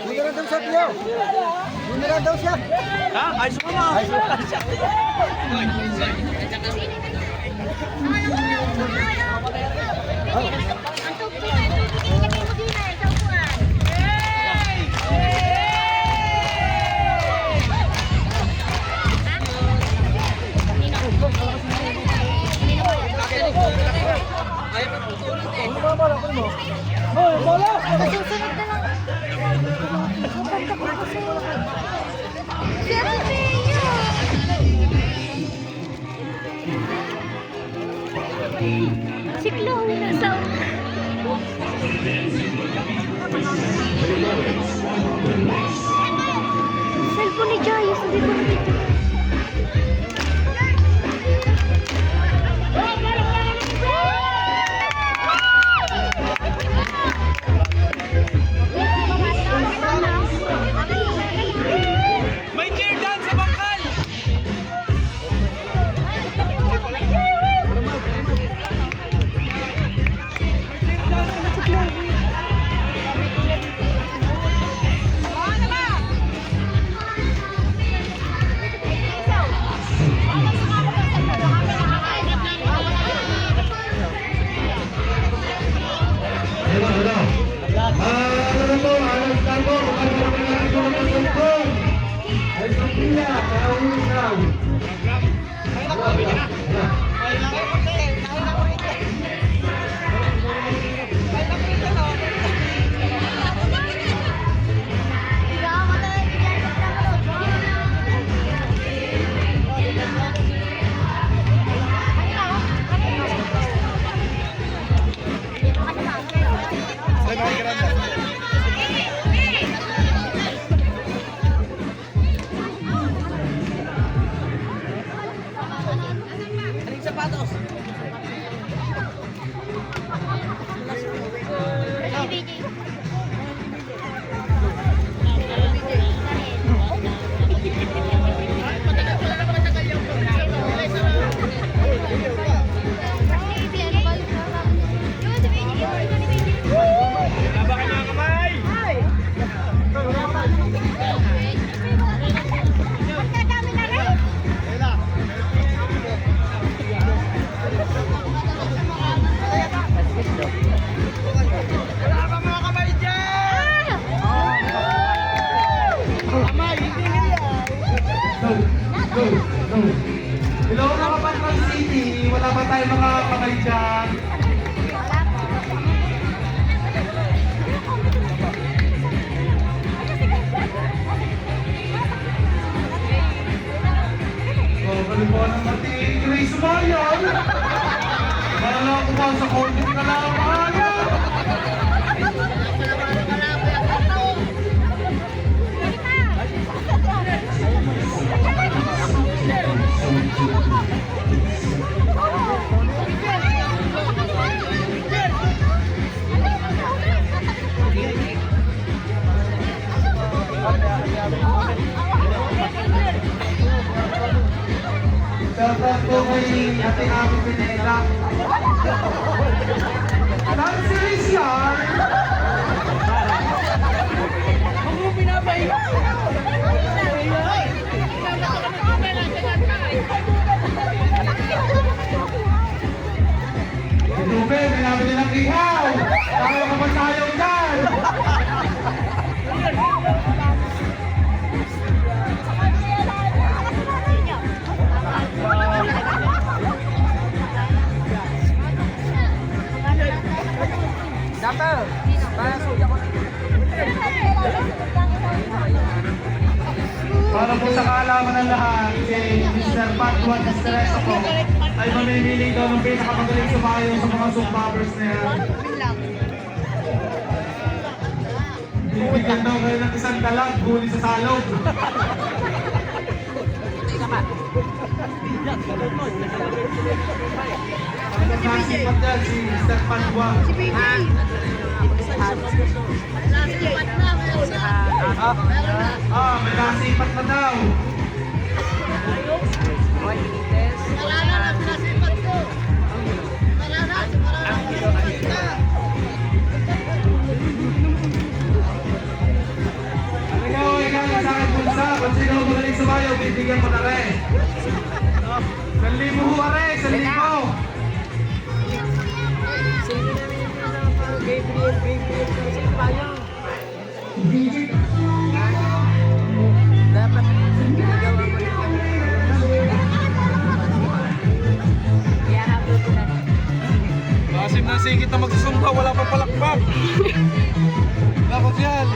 Bumira daw siya, Tio. Bumira daw siya. Ha? Ayos mo na. Ayos mo na. Nasusunod na lang. Maganda ko kasi. Pero Pio! Si Chloe nasa... Cellphone ni Jayus, hindi ko nakita. May cheer dyan sa bangkal! Hello mga Patron City, wala ba tayo makakabay dyan? Kalimutan ng matiin, Grace Mayan! Wala ko ba sa konting kalabayan? Shoutout po kay ating aming pinela. Nancy Rizal! Kung mo pinapahiya! Dube, may namin nilang ihaw! Tayo ka ba tayo dyan? Para po sa kaalaman ng lahat, si Mr. Patwan Estreso po ay mamimili daw ng pinakamagaling sumayo sa mga sumbabers na yan. Bibigyan daw kayo ng isang dalag, huli sa salog. Ang nasipat dyan si Mr. Patwan. Si BJ! Nasipat na, meron na! Meron na! May nasipat na daw. Wala na, nasipat ko! Wala na, wala na! bibigyan ko na rin. 1,000 ho are, 1,000. Sino na rin yung Gabriel, sino ba yun? Dapat ginagawa mo rin kami. Iyahabol ko na. Masim na sigit na magsusumba, wala pa palakpak. Bakit yan?